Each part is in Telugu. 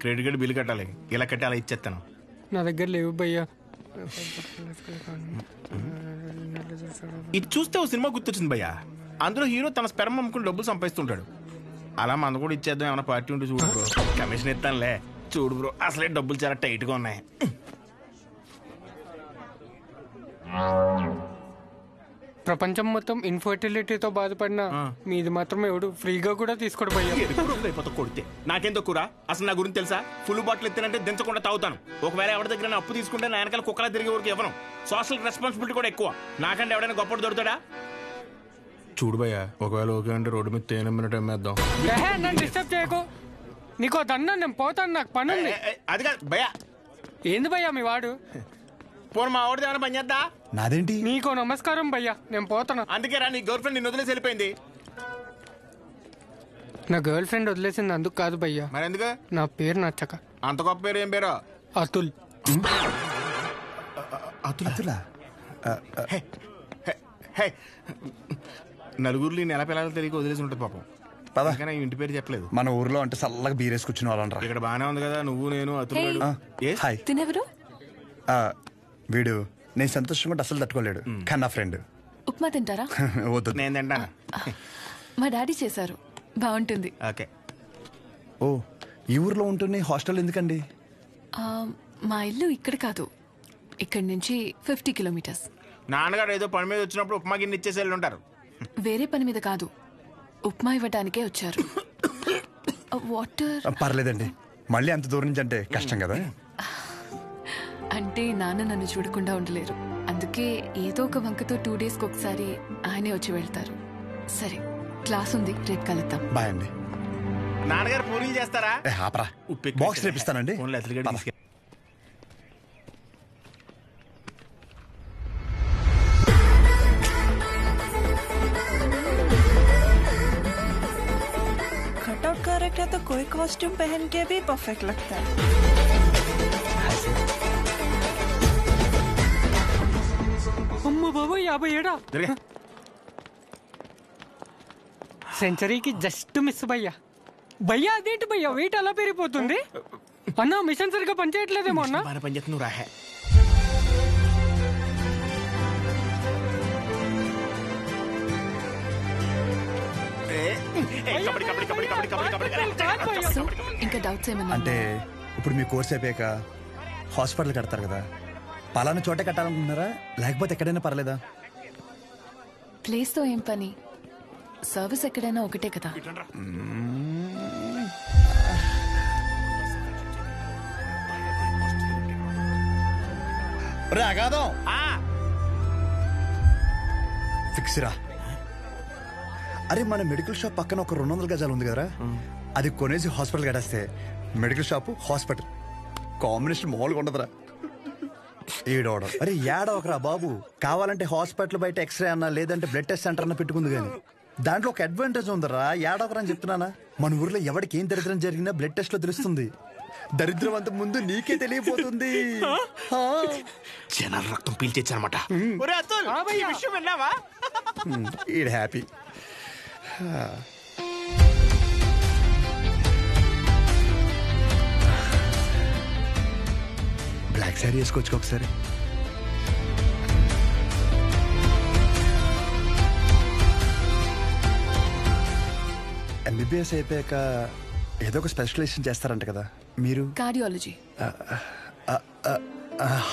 క్రెడిట్ కార్డు బిల్లు కట్టాలి, ఇలా కట్టి అలా ఇచ్చేస్తాను. నా దగ్గర లేవు భయ్యా. ఇది చూస్తే ఓ సినిమా గుర్తొచ్చింది భయ్యా. అందులో హీరో తన స్పెర్మ్ అమ్ముకుని డబ్బులు సంపాదిస్తుంటాడు. అలా మన కూడా ఇచ్చేద్దాం, ఏమైనా పార్టీ ఉంటే చూడు బ్రో. కమిషన్ ఇస్తానులే. చూడు బ్రో, అసలే డబ్బులు చాలా టైట్గా ఉన్నాయి. ప్రపంచం మొత్తం ఇన్ఫర్టిలిటీతో బాధపడిన మీది మాత్రం ఎవడు ఫ్రీగా కూడా తీసుకోడు భయ్యా. అయిపోతా కొడితే నాకేం తక్కువ. అసలు నా గురించి తెలుసా? ఫుల్ బాటిల్ ఎత్తానంటే దించకుండా తాగుతాను. ఒకవేళ ఎవరి దగ్గర అప్పు తీసుకుంటే నా వెనకాల కుక్కలా తిరిగే ఊరికి ఇవ్వను. సోషల్ రెస్పాన్సిబిలిటీ కూడా ఎక్కువ. నాకంటే ఎవడైనా గొప్ప దొరుకుతాడా? చూడు భయ్యా, ఒకవేళ ఓకే అంటే రోడ్డు మీద తేనె మినిట్ అమ్మేద్దాం. నన్ను డిస్టర్బ్ చేయకు. నీకో దన్నా, నేను పోతాను, నాకు పని ఉంది. అది కాదు భయ్యా. ఏంది భయ్యా మీ వాడు? పోను మా వాడిది ఏమైనా పని చేద్దా? నాదేంటి? నీకో నమస్కారం భయ్యా, నేను పోతాను. అందుకే రా, నీ గర్ల్ ఫ్రెండ్ నిన్ను వదిలేసి వెళ్ళిపోయింది. నా గర్ల్ ఫ్రెండ్ వదిలేసింది అందుకు కాదు భయ్యా. మరి ఎందుకు? నా పేరు నచ్చక. అంత గొప్ప పేరు ఏం పేరు? అతుల్. అతులా? నలుగురిలో నెల పిల్లలు తెలియక వదిలేసి ఉంటుంది పాపం. పదకనే ఇంటి పేరు చెప్పలేదు. మన ఊర్లో అంటే చల్లగా బీరేసి కూర్చుని వాళ్ళరా. ఇక్కడ బానే ఉంది కదా, నువ్వు నేను అతుల్. హాయ్. తినెవరు? వీడు నేను సంతోషంగా అసలు తట్టుకోలేడు, కానీ నా ఫ్రెండ్. ఉప్మా తింటారా? వద్దు, నేను తింటాను. మా డాడీ చేశారు, బాగుంటుంది. ఓకే. ఓ, ఈ ఊర్లో ఉంటున్న హాస్టల్ ఎందుకండి? మా ఇల్లు ఇక్కడ కాదు, ఇక్కడి నుంచి 50 కిలోమీటర్స్. నాన్నగారు ఏదో పని మీద వచ్చినప్పుడు ఉప్మా గిన్నె ఇచ్చేసి వెళ్ళి ఉంటారు. వేరే పని మీద కాదు, ఉప్మా ఇవ్వడానికే వచ్చారు. వాటర్ పర్లేదండి, మళ్ళీ అంత దూరం నుంచి అంటే కష్టం కదా. అంటే నాన్న నన్ను చూడకుండా ఉండలేరు, అందుకే ఏదో ఒక వంకతో 2 డేస్కి ఒకసారి ఆయనే వచ్చి వెళ్తారు. సరే, క్లాస్ ఉంది, రేపు కలుద్దాం. బాయ్ అండి. నాన్నగారు పూరీలు చేస్తారా? ఆపరా, బాక్స్ రేపిస్తానండి. कटआउट कैरेक्टर तो कोई कॉस्ट्यूम पहन के भी परफेक्ट लगता है. అమ్మ బాబు, 57 సెంచరీకి జస్ట్ మిస్ భయ్యా. భయ్యా అదేంటి భయ్యా, వెయిట్ అలా పెరిగిపోతుంది? అన్న మిషన్ సరిగ్గా పనిచేయట్లేదేమో అన్న. పనిచేస్తున్నావు రాహే. ఇంకా డౌట్స్ ఏమన్నా? అంటే ఇప్పుడు మీ కోర్స్ అయిపోయాక హాస్పిటల్ కడతారు కదా, పలానా చోటే కట్టాలనుకుంటున్నారా లేకపోతే ఎక్కడైనా పర్లేదా? ప్లేస్ తో ఏం పని, సర్వీస్ ఎక్కడైనా ఒకటే కదా. ఫిక్స్ రా. అరే, మన మెడికల్ షాప్ పక్కన ఒక 200 గజాలు ఉంది కదరా, అది కొనేసి హాస్పిటల్ కట్టేస్తే మెడికల్ షాప్ హాస్పిటల్ కాంబినేషన్ మామూలుగా ఉండదురా. ఏడవడం అరే ఏడవకరా బాబు, కావాలంటే హాస్పిటల్ బయట ఎక్స్రే అన్నా లేదంటే బ్లడ్ టెస్ట్ సెంటర్ అన్న పెట్టుకుంది, కానీ దాంట్లో ఒక అడ్వాంటేజ్ ఉందరా. ఏడవకరా అని చెప్తున్నానా. మన ఊర్లో ఎవరికి ఏం దరిద్రం జరిగినా బ్లడ్ టెస్ట్ లో తెలుస్తుంది. దరిద్రం అంత ముందు నీకే తెలియపోతుంది. జనాల రక్తం పీల్చేచ్చనమాట. ఈడ్ హ్యాపీ. బ్లాక్ శారీ వేసుకోవచ్చు ఒకసారి. ఎంబీబీఎస్ అయిపోయాక ఏదో ఒక స్పెషలైజేషన్ చేస్తారంట కదా మీరు? కార్డియాలజీ.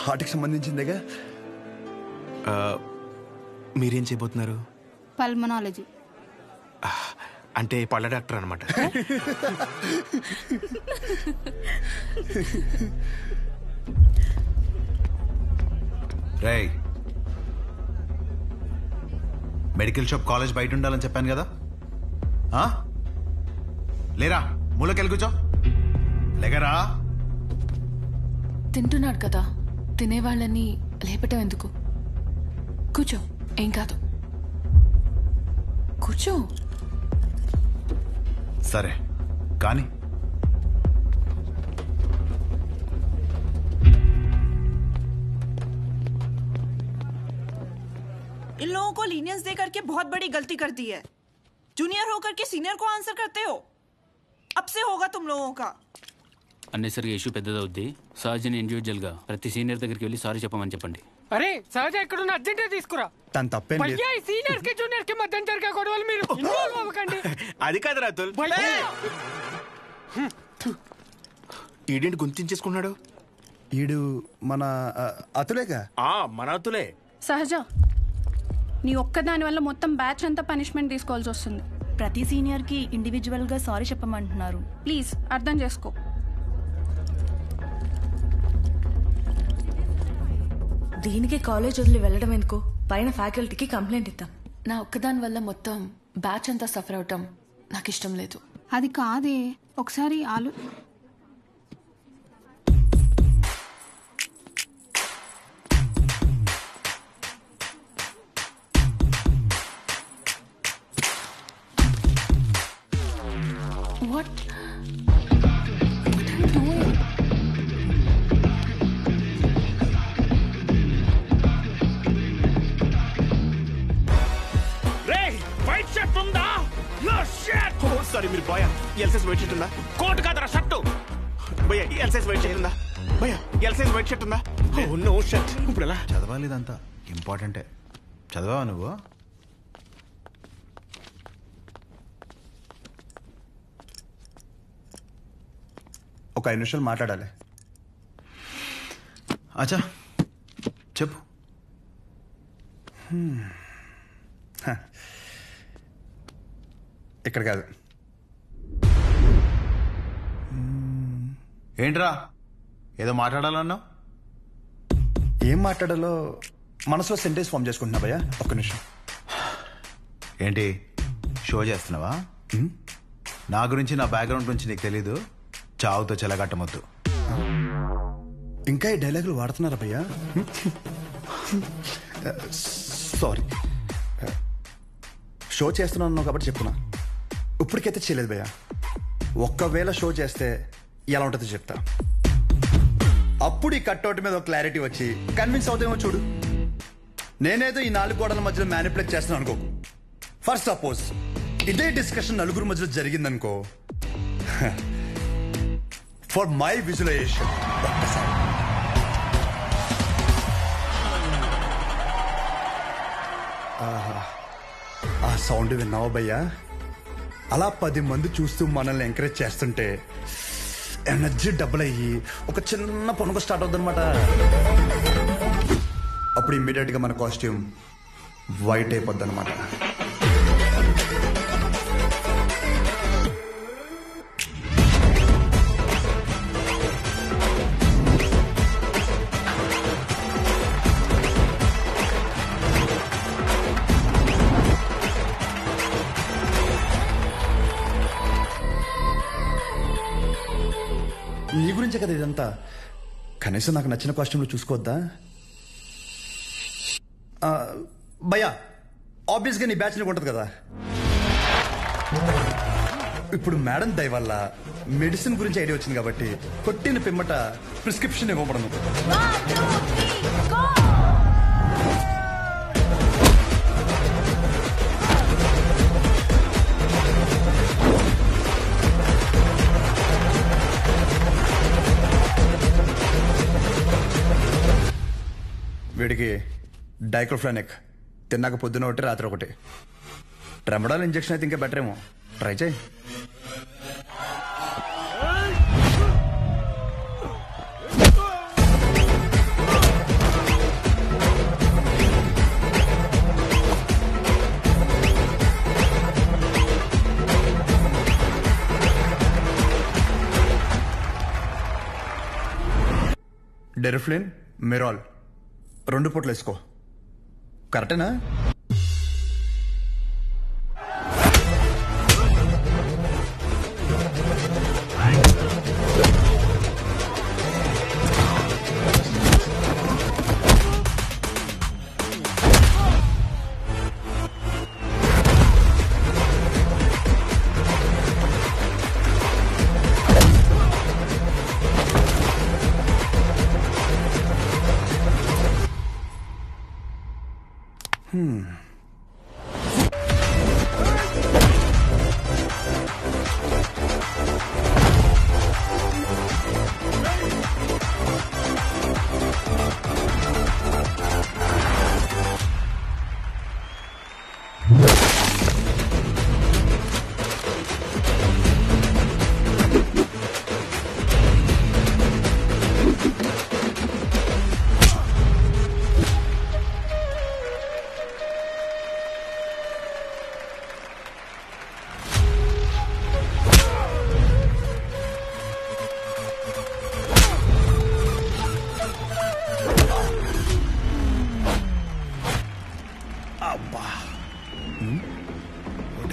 హార్ట్కి సంబంధించిందేగా. మీరేం చేయబోతున్నారు? పల్మనాలజీ. అంటే పళ్ళ డాక్టర్ అనమాట. రేయ్, మెడికల్ షాప్ కాలేజ్ బయట ఉండాలని చెప్పాను కదా, లేరా మూలకెళ్ళి కూర్చో. లేకరా. తింటున్నాడు కదా, తినేవాళ్ళని లేపటం ఎందుకు? కూర్చో, ఏం కాదు, కూర్చో. సరే కానీ इन लोगों को लीनियंस दे करके बहुत बड़ी गलती कर दी है. जूनियर होकर के सीनियर को आंसर करते हो. अब से होगा तुम लोगों का. అన్నెసరిగా ఇష్యూ పెద్దదవుద్ది. సహజని ఇండివిజువల్గా ప్రతి సీనియర్ దగ్గరికి వెళ్ళి సారీ చెప్పమని చెప్పండి. అరే సహజ ఎక్కడున్న అర్జెంట్ తీసుకురా. తను తప్పేం లేదు. భయ్యా ఈ సీనియర్స్ కి జూనియర్స్ కి మధ్య జరిగే గొడవలు మీరు ఇన్వాల్వ్ అవ్వకండి. అది కాదు రాతుల్. భయ్యా ఈడేంటి గుంతించేసుకున్నాడు? ఈడు మన అతులేగా. మన అతులే. సహజ నీ ఒక్కదాని వల్ల మొత్తం బ్యాచ్ అంతా పనిష్మెంట్ తీసుకోవాల్సి వస్తుంది. ప్రతి సీనియర్ కి ఇండివిజువల్ గా సారీ చెప్పమంటున్నారు. ప్లీజ్ అర్థం చేసుకో. దీనికి కాలేజ్ వదిలి వెళ్ళడం ఎందుకు? పైన ఫ్యాకల్టీకి కంప్లైంట్ ఇద్దాం. నా ఒక్కదాని వల్ల మొత్తం బ్యాచ్ అంతా సఫర్ అవటం నాకు ఇష్టం లేదు. అది కాదే, ఒకసారి వాట్ సారీ మీరు బాయ్ ఎల్సైజ్ వైట్ షర్ట్ ఉందా? కోట్ కాదరా షర్టు. భయ్యా ఎల్సైజ్ వైట్ షర్ట్ ఉందా? భయ్యా ఎల్సైజ్ వైట్ షర్ట్ ఉందా? No shirt. ఇప్పుడు ఎలా చదవాలి? ఇదంతా ఇంపార్టెంటే. చదవా నువ్వు? ఒక 5 నిమిషాలు మాట్లాడాలి. అచ్చా చెప్పు. ఇక్కడ కాదు. ఏంట్రా ఏదో మాట్లాడాలన్నావు? ఏం మాట్లాడాలో మనసులో సెంటెన్స్ ఫామ్ చేసుకుంటున్నా భయ్యా. ఒక్క నిమిషం. ఏంటి షో చేస్తున్నావా? నా గురించి, నా బ్యాక్గ్రౌండ్ గురించి నీకు తెలీదు? చావుతో చెలగట్టమొద్దు. ఇంకా ఈ డైలాగులు వాడుతున్నారా భయ్యా? సారీ. షో చేస్తున్నాను కాబట్టి చెప్తున్నా. ఇప్పటికైతే చేయలేదు భయ్యా. ఒక్కవేళ షో చేస్తే ఎలా ఉంటుందో చెప్తా. అప్పుడు ఈ కట్అవుట్ మీద ఒక క్లారిటీ వచ్చి కన్విన్స్ అవుతామో చూడు. నేనేదో ఈ 4 గోడల మధ్యలో మ్యానిపులేట్ చేస్తున్నాను అనుకోకు. ఫస్ట్ సపోజ్ ఇదే డిస్కషన్ నలుగురు మధ్యలో జరిగిందనుకో, ఫర్ మై విజువలైజేషన్ ఆ సౌండ్ విన్నావా భయ్యా? అలా 10 మంది చూస్తూ మనల్ని ఎంకరేజ్ చేస్తుంటే ఎనర్జీ డబుల్ అయ్యి ఒక చిన్న పొనుక స్టార్ట్ అవుతుంది అనమాట. అప్పుడు ఇమ్మీడియట్ గా మన కాస్ట్యూమ్ వైట్ అయిపోద్ది అనమాట. నీ గురించే కదా ఇదంతా. కనీసం నాకు నచ్చిన కాస్ట్యూమ్లో చూసుకోవద్దా భయ్యా? ఆబ్వియస్గా నీ బ్యాచ్లో ఉంటుంది కదా. ఇప్పుడు మేడం దయ వల్ల మెడిసిన్ గురించి ఐడియా వచ్చింది కాబట్టి కొట్టిన పిమ్మట ప్రిస్క్రిప్షన్ ఇవ్వబడను. వీడికి డైక్లోఫెనాక్ తిన్నాక పొద్దున ఒకటి రాత్రి ఒకటి. ట్రెమడాల్ ఇంజెక్షన్ అయితే ఇంకా బెటర్ ఏమో. ట్రై చేయి. డెరిఫ్లిన్, మెరాల్ 2 పూటలు వేసుకో. కరెక్టేనా?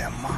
అమ్మా